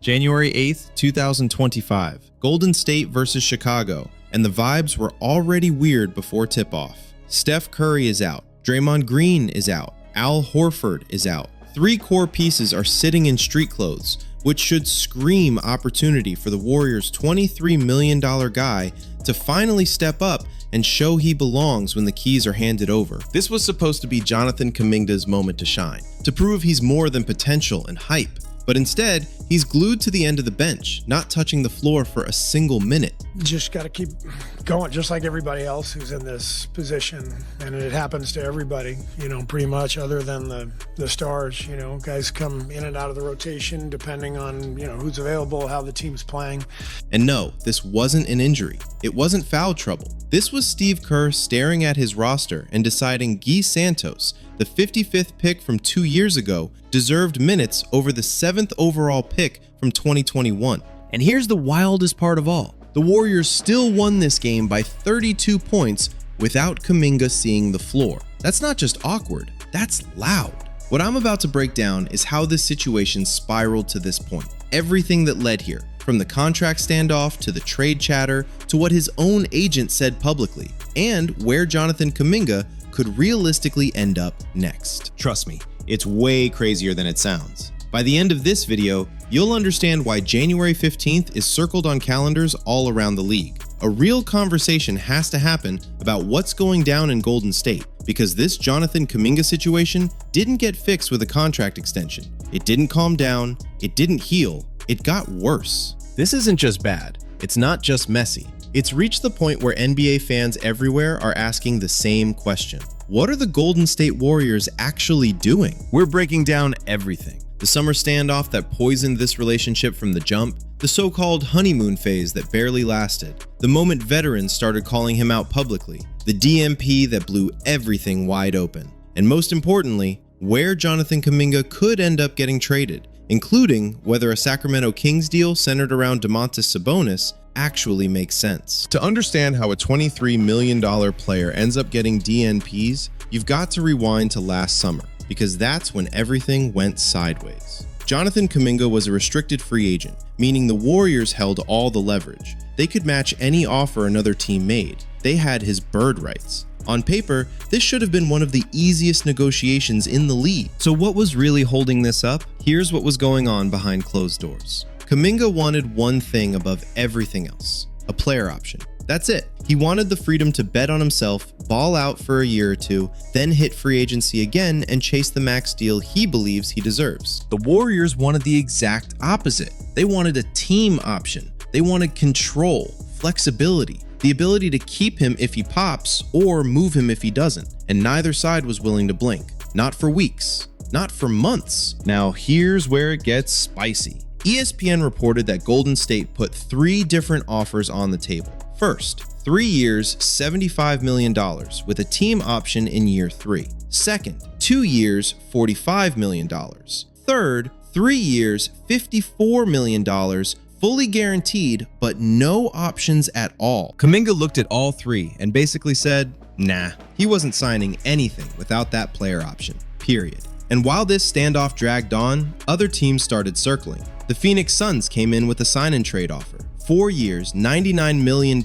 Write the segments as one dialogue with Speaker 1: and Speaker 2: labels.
Speaker 1: January 8th, 2025, Golden State versus Chicago, and the vibes were already weird before tip-off. Steph Curry is out, Draymond Green is out, Al Horford is out. 3 core pieces are sitting in street clothes, which should scream opportunity for the Warriors' $23 million guy to finally step up and show he belongs when the keys are handed over. This was supposed to be Jonathan Kuminga's moment to shine, to prove he's more than potential and hype. But instead, he's glued to the end of the bench, not touching the floor for a single minute.
Speaker 2: Just got to keep going, just like everybody else who's in this position. And it happens to everybody, pretty much, other than the stars. Guys come in and out of the rotation depending on, who's available, how the team's playing.
Speaker 1: And no, this wasn't an injury. It wasn't foul trouble. This was Steve Kerr staring at his roster and deciding Guy Santos, the 55th pick from 2 years ago, deserved minutes over the 7th overall pick from 2021. And here's the wildest part of all. The Warriors still won this game by 32 points without Kaminga seeing the floor. That's not just awkward, that's loud. What I'm about to break down is how this situation spiraled to this point. Everything that led here, from the contract standoff to the trade chatter to what his own agent said publicly, and where Jonathan Kuminga could realistically end up next. Trust me, it's way crazier than it sounds. By the end of this video, you'll understand why January 15th is circled on calendars all around the league. A real conversation has to happen about what's going down in Golden State, because this Jonathan Kuminga situation didn't get fixed with a contract extension. It didn't calm down, it didn't heal, it got worse. This isn't just bad, it's not just messy. It's reached the point where NBA fans everywhere are asking the same question. What are the Golden State Warriors actually doing? We're breaking down everything. The summer standoff that poisoned this relationship from the jump, the so-called honeymoon phase that barely lasted, the moment veterans started calling him out publicly, the DMP that blew everything wide open, and most importantly, where Jonathan Kuminga could end up getting traded, including whether a Sacramento Kings deal centered around Domantas Sabonis actually makes sense. To understand how a $23 million player ends up getting DNPs, you've got to rewind to last summer, because that's when everything went sideways. Jonathan Kuminga was a restricted free agent, meaning the Warriors held all the leverage. They could match any offer another team made. They had his bird rights. On paper, this should have been one of the easiest negotiations in the league. So what was really holding this up? Here's what was going on behind closed doors. Kuminga wanted one thing above everything else: a player option. That's it. He wanted the freedom to bet on himself, ball out for a year or two, then hit free agency again and chase the max deal he believes he deserves. The Warriors wanted the exact opposite. They wanted a team option. They wanted control, flexibility, the ability to keep him if he pops or move him if he doesn't. And neither side was willing to blink. Not for weeks, not for months. Now here's where it gets spicy. ESPN reported that Golden State put 3 different offers on the table. First, 3 years, $75 million with a team option in year 3. Second, 2 years, $45 million. Third, 3 years, $54 million, fully guaranteed, but no options at all. Kaminga looked at all 3 and basically said, nah, he wasn't signing anything without that player option, period. And while this standoff dragged on, other teams started circling. The Phoenix Suns came in with a sign-and-trade offer. 4 years, $99 million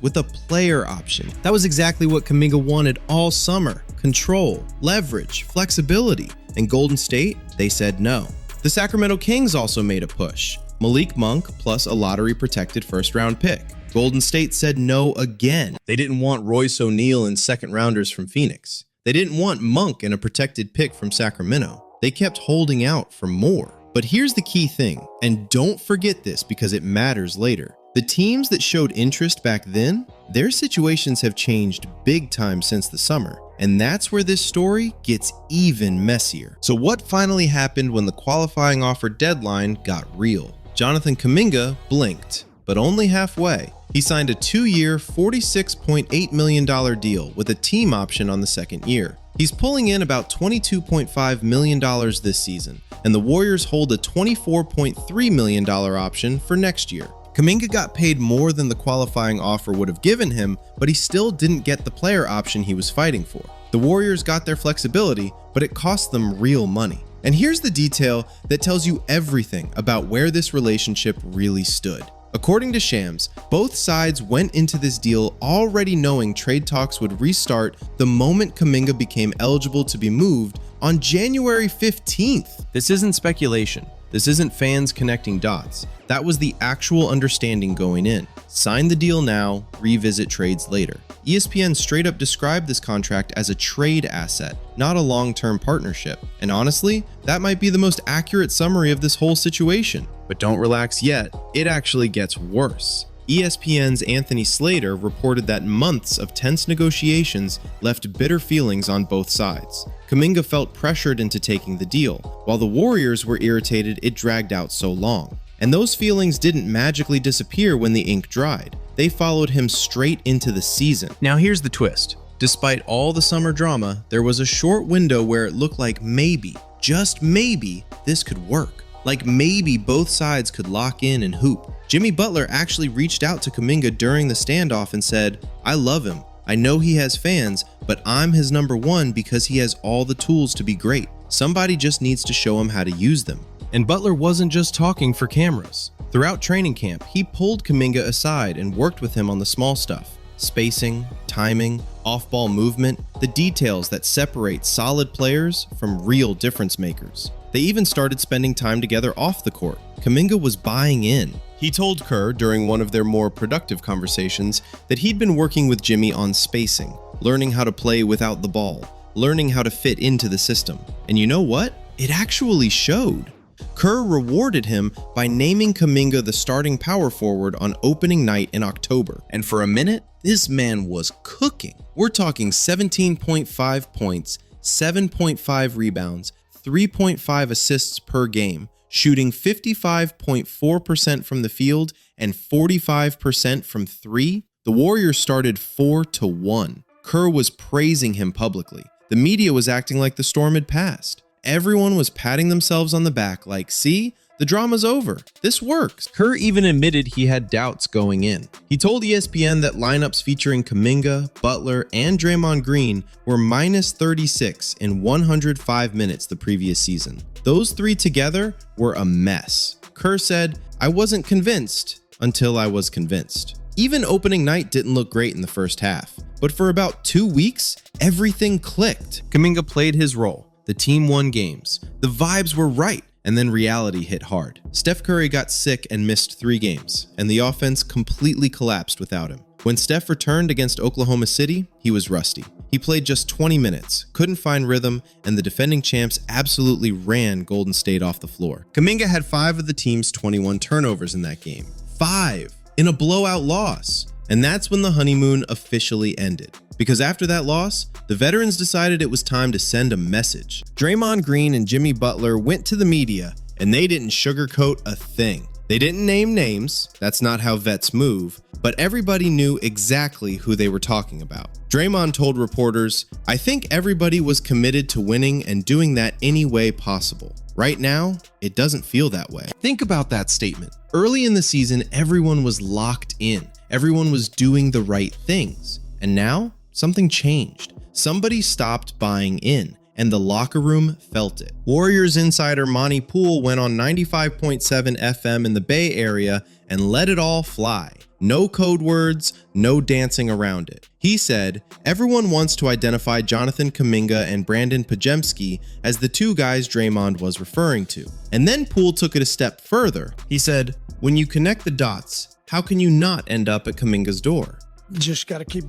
Speaker 1: with a player option. That was exactly what Kaminga wanted all summer. Control, leverage, flexibility. And Golden State, they said no. The Sacramento Kings also made a push. Malik Monk plus a lottery-protected first-round pick. Golden State said no again. They didn't want Royce O'Neal and second-rounders from Phoenix. They didn't want Monk and a protected pick from Sacramento. They kept holding out for more. But here's the key thing, and don't forget this because it matters later. The teams that showed interest back then, their situations have changed big time since the summer, and that's where this story gets even messier. So what finally happened when the qualifying offer deadline got real? Jonathan Kuminga blinked, but only halfway. He signed a 2-year, $46.8 million deal with a team option on the second year. He's pulling in about $22.5 million this season, and the Warriors hold a $24.3 million option for next year. Kaminga got paid more than the qualifying offer would have given him, but he still didn't get the player option he was fighting for. The Warriors got their flexibility, but it cost them real money. And here's the detail that tells you everything about where this relationship really stood. According to Shams, both sides went into this deal already knowing trade talks would restart the moment Kaminga became eligible to be moved on January 15th. This isn't speculation. This isn't fans connecting dots. That was the actual understanding going in. Sign the deal now, revisit trades later. ESPN straight up described this contract as a trade asset, not a long-term partnership. And honestly, that might be the most accurate summary of this whole situation. But don't relax yet, it actually gets worse. ESPN's Anthony Slater reported that months of tense negotiations left bitter feelings on both sides. Kaminga felt pressured into taking the deal, while the Warriors were irritated it dragged out so long. And those feelings didn't magically disappear when the ink dried. They followed him straight into the season. Now here's the twist. Despite all the summer drama, there was a short window where it looked like maybe, just maybe, this could work. Like maybe both sides could lock in and hoop. Jimmy Butler actually reached out to Kaminga during the standoff and said, "I love him. I know he has fans, but I'm his number one because he has all the tools to be great. Somebody just needs to show him how to use them." And Butler wasn't just talking for cameras. Throughout training camp, he pulled Kaminga aside and worked with him on the small stuff. Spacing, timing, off-ball movement, the details that separate solid players from real difference makers. They even started spending time together off the court. Kaminga was buying in. He told Kerr during one of their more productive conversations that he'd been working with Jimmy on spacing, learning how to play without the ball, learning how to fit into the system. And you know what? It actually showed. Kerr rewarded him by naming Kaminga the starting power forward on opening night in October. And for a minute, this man was cooking. We're talking 17.5 points, 7.5 rebounds, 3.5 assists per game, shooting 55.4% from the field and 45% from three. The Warriors started 4-1. Kerr was praising him publicly. The media was acting like the storm had passed. Everyone was patting themselves on the back like, see, the drama's over. This works. Kerr even admitted he had doubts going in. He told ESPN that lineups featuring Kaminga, Butler, and Draymond Green were minus 36 in 105 minutes the previous season. Those three together were a mess. Kerr said, "I wasn't convinced until I was convinced." Even opening night didn't look great in the first half, but for about 2 weeks, everything clicked. Kaminga played his role. The team won games. The vibes were right. And then reality hit hard. Steph Curry got sick and missed 3 games, and the offense completely collapsed without him. When Steph returned against Oklahoma City, he was rusty. He played just 20 minutes, couldn't find rhythm, and the defending champs absolutely ran Golden State off the floor. Kaminga had 5 of the team's 21 turnovers in that game. 5 in a blowout loss. And that's when the honeymoon officially ended. Because after that loss, the veterans decided it was time to send a message. Draymond Green and Jimmy Butler went to the media, and they didn't sugarcoat a thing. They didn't name names, that's not how vets move, but everybody knew exactly who they were talking about. Draymond told reporters, "I think everybody was committed to winning and doing that any way possible. Right now, it doesn't feel that way." Think about that statement. Early in the season, everyone was locked in. Everyone was doing the right things. And now, something changed. Somebody stopped buying in, and the locker room felt it. Warriors insider Monty Poole went on 95.7 FM in the Bay Area and let it all fly. No code words, no dancing around it. He said, "Everyone wants to identify Jonathan Kuminga and Brandon Pajemski as the 2 guys Draymond was referring to." And then Poole took it a step further. He said, "When you connect the dots, how can you not end up at Kaminga's door?"
Speaker 2: Just got to keep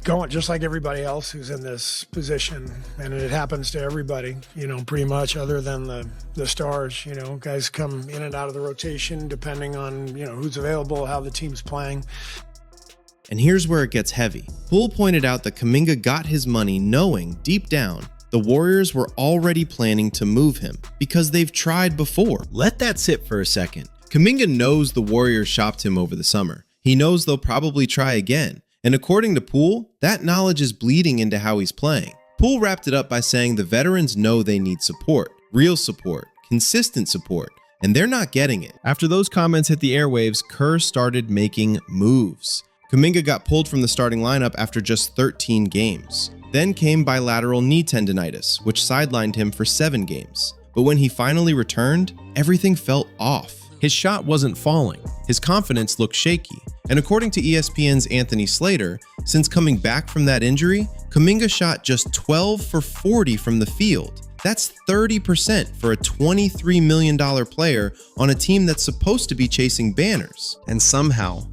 Speaker 2: going, just like everybody else who's in this position. And it happens to everybody, pretty much, other than the stars. Guys come in and out of the rotation depending on, who's available, how the team's playing.
Speaker 1: And here's where it gets heavy. Poole pointed out that Kaminga got his money knowing, deep down, the Warriors were already planning to move him because they've tried before. Let that sit for a second. Kaminga knows the Warriors shopped him over the summer. He knows they'll probably try again. And according to Poole, that knowledge is bleeding into how he's playing. Poole wrapped it up by saying the veterans know they need support, real support, consistent support, and they're not getting it. After those comments hit the airwaves, Kerr started making moves. Kaminga got pulled from the starting lineup after just 13 games. Then came bilateral knee tendonitis, which sidelined him for 7 games. But when he finally returned, everything felt off.
Speaker 3: His shot wasn't falling.
Speaker 1: His confidence looked shaky. And according to ESPN's Anthony Slater, since coming back from that injury, Kaminga shot just 12 for 40 from the field. That's 30% for a $23 million player on a team that's supposed to be chasing banners.
Speaker 3: And somehow,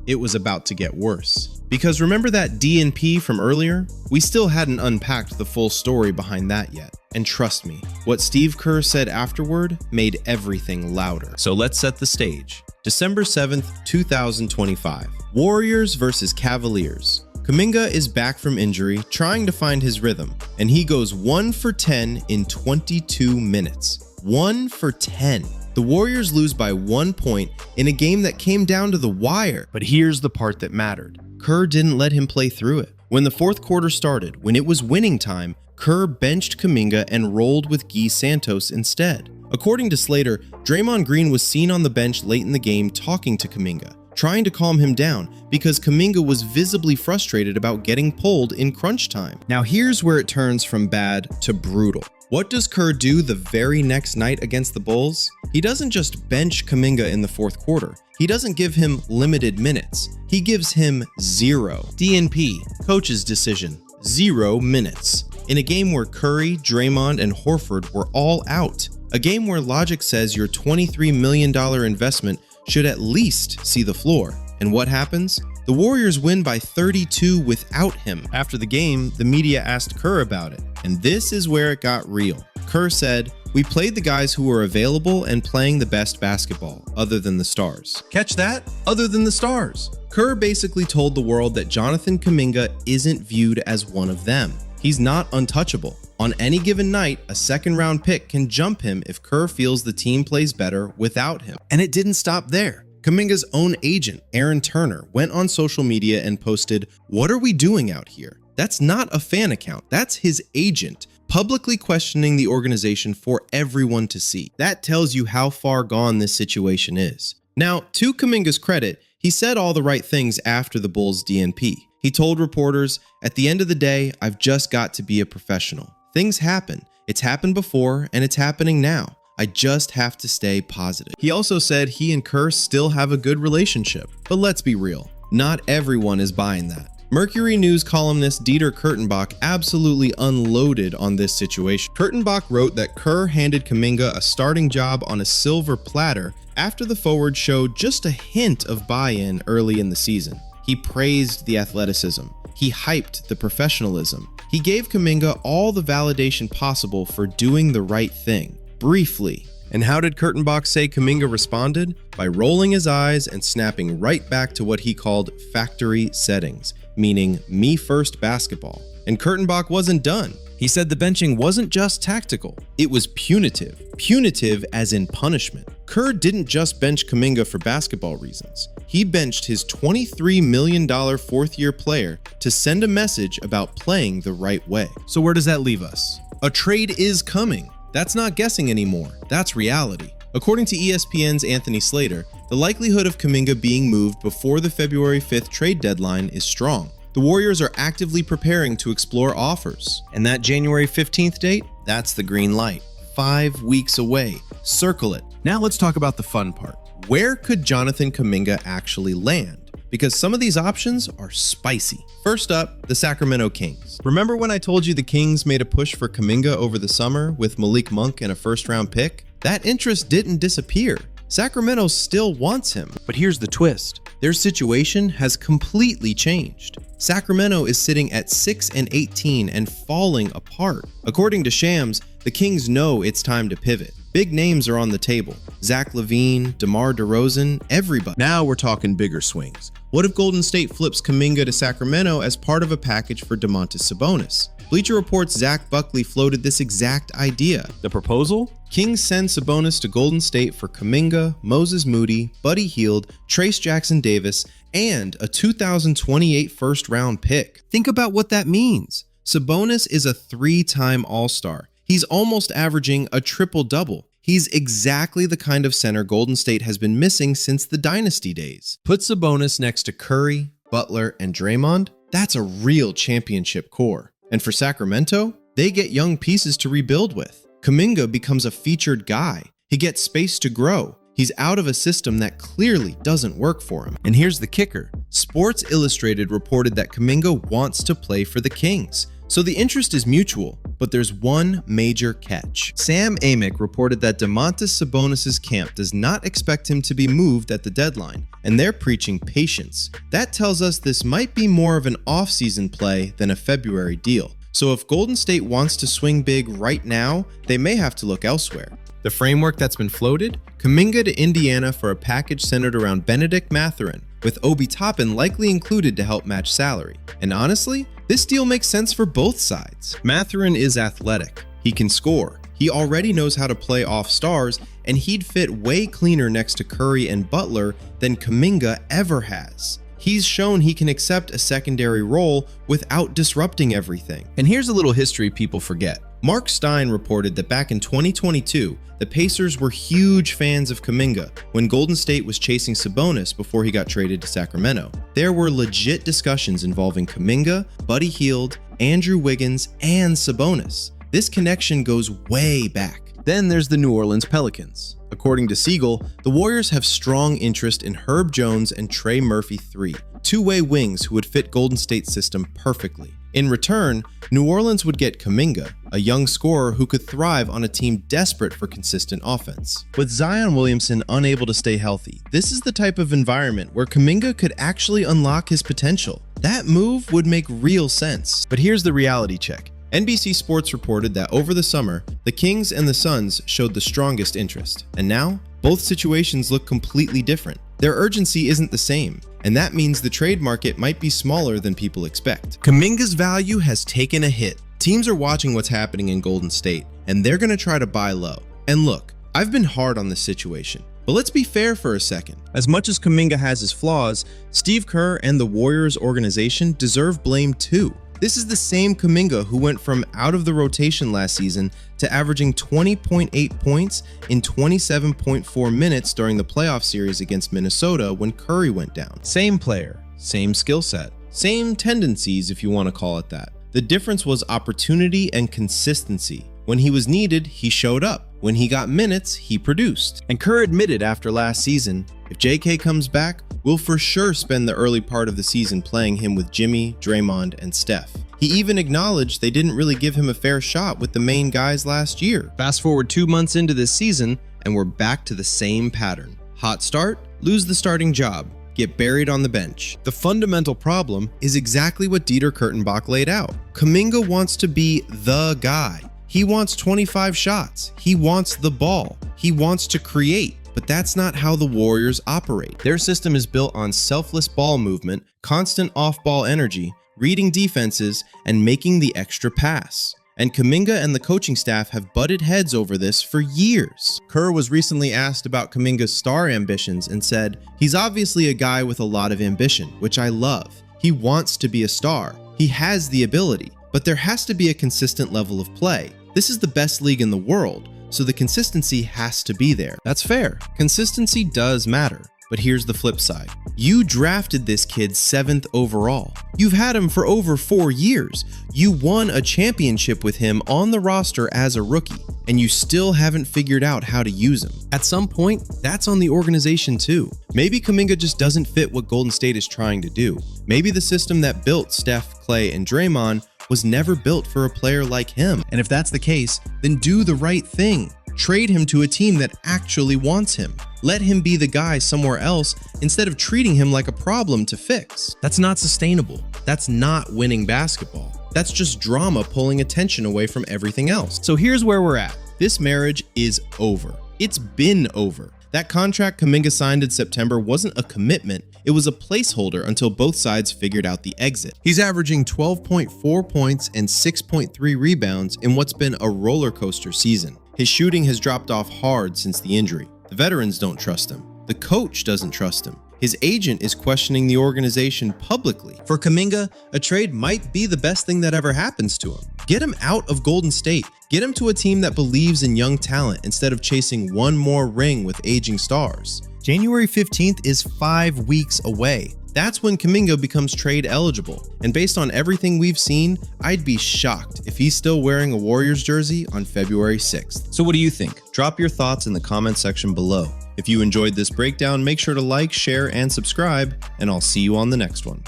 Speaker 3: it was about to get worse.
Speaker 1: Because remember that DNP from earlier? We still hadn't unpacked the full story behind that yet. And trust me, what Steve Kerr said afterward made everything louder.
Speaker 3: So let's set the stage.
Speaker 1: December 7th, 2025. Warriors versus Cavaliers. Kaminga is back from injury, trying to find his rhythm, and he goes 1 for 10 in 22 minutes. 1 for 10. The Warriors lose by 1 point in a game that came down to the wire.
Speaker 3: But here's the part that mattered.
Speaker 1: Kerr didn't let him play through it. When the fourth quarter started, when it was winning time, Kerr benched Kaminga and rolled with Guy Santos instead. According to Slater, Draymond Green was seen on the bench late in the game talking to Kaminga, trying to calm him down because Kaminga was visibly frustrated about getting pulled in crunch time. Now here's where it turns from bad to brutal. What does Kerr do the very next night against the Bulls? He doesn't just bench Kaminga in the fourth quarter. He doesn't give him limited minutes. He gives him 0. DNP, coach's decision, 0 minutes. In a game where Curry, Draymond, and Horford were all out. A game where logic says your $23 million investment should at least see the floor. And what happens? The Warriors win by 32 without him. After the game, the media asked Kerr about it. And this is where it got real. Kerr said, "We played the guys who were available and playing the best basketball, other than the stars."
Speaker 3: Catch that?
Speaker 1: Other than the stars. Kerr basically told the world that Jonathan Kuminga isn't viewed as one of them. He's not untouchable. On any given night, a second-round pick can jump him if Kerr feels the team plays better without him. And it didn't stop there. Kuminga's own agent, Aaron Turner, went on social media and posted, "What are we doing out here?" That's not a fan account, that's his agent, publicly questioning the organization for everyone to see. That tells you how far gone this situation is. Now, to Kuminga's credit, he said all the right things after the Bulls' DNP. He told reporters, "At the end of the day, I've just got to be a professional. Things happen. It's happened before, and it's happening now. I just have to stay positive." He also said he and Kerr still have a good relationship. But let's be real, not everyone is buying that. Mercury News columnist Dieter Kurtenbach absolutely unloaded on this situation. Kurtenbach wrote that Kerr handed Kaminga a starting job on a silver platter after the forward showed just a hint of buy-in early in the season. He praised the athleticism. He hyped the professionalism. He gave Kaminga all the validation possible for doing the right thing. Briefly. And how did Kurtenbach say Kaminga responded? By rolling his eyes and snapping right back to what he called factory settings, meaning me first basketball. And Kurtenbach wasn't done. He said the benching wasn't just tactical, it was punitive. Punitive as in punishment. Kerr didn't just bench Kaminga for basketball reasons. He benched his $23 million fourth-year player to send a message about playing the right way. So where does that leave us? A trade is coming. That's not guessing anymore, that's reality. According to ESPN's Anthony Slater, the likelihood of Kaminga being moved before the February 5th trade deadline is strong. The Warriors are actively preparing to explore offers. And that January 15th date? That's the green light. 5 weeks away. Circle it. Now let's talk about the fun part. Where could Jonathan Kuminga actually land? Because some of these options are spicy. First up, the Sacramento Kings. Remember when I told you the Kings made a push for Kaminga over the summer with Malik Monk and a first-round pick? That interest didn't disappear. Sacramento still wants him. But here's the twist. Their situation has completely changed. Sacramento is sitting at 6-18 and falling apart. According to Shams, the Kings know it's time to pivot. Big names are on the table. Zach LaVine, DeMar DeRozan, everybody. Now we're talking bigger swings. What if Golden State flips Kaminga to Sacramento as part of a package for Domantas Sabonis? Bleacher Report's Zach Buckley floated this exact idea.
Speaker 3: The proposal?
Speaker 1: Kings send Sabonis to Golden State for Kaminga, Moses Moody, Buddy Hield, Trace Jackson-Davis, and a 2028 first-round pick. Think about what that means. Sabonis is a 3-time All-Star. He's almost averaging a triple-double. He's exactly the kind of center Golden State has been missing since the dynasty days. Put Sabonis next to Curry, Butler, and Draymond. That's a real championship core. And for Sacramento, they get young pieces to rebuild with. Kaminga becomes a featured guy. He gets space to grow. He's out of a system that clearly doesn't work for him. And here's the kicker. Sports Illustrated reported that Kaminga wants to play for the Kings. So the interest is mutual, but there's one major catch. Sam Amick reported that Domantas Sabonis' camp does not expect him to be moved at the deadline, and they're preaching patience. That tells us this might be more of an off-season play than a February deal. So if Golden State wants to swing big right now, they may have to look elsewhere. The framework that's been floated? Kaminga to Indiana for a package centered around Benedict Mathurin, with Obi Toppin likely included to help match salary. And honestly, this deal makes sense for both sides. Mathurin is athletic. He can score. He already knows how to play off stars, and he'd fit way cleaner next to Curry and Butler than Kaminga ever has. He's shown he can accept a secondary role without disrupting everything. And here's a little history people forget. Mark Stein reported that back in 2022, the Pacers were huge fans of Kaminga when Golden State was chasing Sabonis before he got traded to Sacramento. There were legit discussions involving Kaminga, Buddy Hield, Andrew Wiggins, and Sabonis. This connection goes way back. Then there's the New Orleans Pelicans. According to Siegel, the Warriors have strong interest in Herb Jones and Trey Murphy III, two-way wings who would fit Golden State's system perfectly. In return, New Orleans would get Kaminga, a young scorer who could thrive on a team desperate for consistent offense. With Zion Williamson unable to stay healthy, this is the type of environment where Kaminga could actually unlock his potential. That move would make real sense. But here's the reality check. NBC Sports reported that over the summer, the Kings and the Suns showed the strongest interest. And now, both situations look completely different. Their urgency isn't the same, and that means the trade market might be smaller than people expect. Kaminga's value has taken a hit. Teams are watching what's happening in Golden State, and they're going to try to buy low. And look, I've been hard on this situation, but let's be fair for a second. As much as Kaminga has his flaws, Steve Kerr and the Warriors organization deserve blame too. This is the same Kaminga who went from out of the rotation last season to averaging 20.8 points in 27.4 minutes during the playoff series against Minnesota when Curry went down. Same player, same skill set, same tendencies if you want to call it that. The difference was opportunity and consistency. When he was needed, he showed up. When he got minutes, he produced. And Kerr admitted after last season, if JK comes back, we'll for sure spend the early part of the season playing him with Jimmy, Draymond, and Steph. He even acknowledged they didn't really give him a fair shot with the main guys last year. Fast forward 2 months into this season, and we're back to the same pattern. Hot start, lose the starting job, get buried on the bench. The fundamental problem is exactly what Dieter Kurtenbach laid out. Kaminga wants to be the guy. He wants 25 shots. He wants the ball. He wants to create. But that's not how the Warriors operate. Their system is built on selfless ball movement, constant off-ball energy, reading defenses, and making the extra pass. And Kaminga and the coaching staff have butted heads over this for years. Kerr was recently asked about Kaminga's star ambitions and said, "He's obviously a guy with a lot of ambition, which I love. He wants to be a star. He has the ability, but there has to be a consistent level of play. This is the best league in the world, so the consistency has to be there." That's fair. Consistency does matter. But here's the flip side. You drafted this kid 7th overall. You've had him for over 4 years. You won a championship with him on the roster as a rookie, and you still haven't figured out how to use him. At some point, that's on the organization too. Maybe Kaminga just doesn't fit what Golden State is trying to do. Maybe the system that built Steph, Clay, and Draymond was never built for a player like him. And if that's the case, then do the right thing. Trade him to a team that actually wants him. Let him be the guy somewhere else instead of treating him like a problem to fix. That's not sustainable. That's not winning basketball. That's just drama pulling attention away from everything else. So here's where we're at. This marriage is over. It's been over. That contract Kaminga signed in September wasn't a commitment, it was a placeholder until both sides figured out the exit. He's averaging 12.4 points and 6.3 rebounds in what's been a roller coaster season. His shooting has dropped off hard since the injury. The veterans don't trust him. The coach doesn't trust him. His agent is questioning the organization publicly. For Kaminga, a trade might be the best thing that ever happens to him. Get him out of Golden State. Get him to a team that believes in young talent instead of chasing one more ring with aging stars. January 15th is 5 weeks away. That's when Kaminga becomes trade eligible, and based on everything we've seen, I'd be shocked if he's still wearing a Warriors jersey on February 6th.
Speaker 3: So what do you think? Drop your thoughts in the comment section below. If you enjoyed this breakdown, make sure to like, share, and subscribe, and I'll see you on the next one.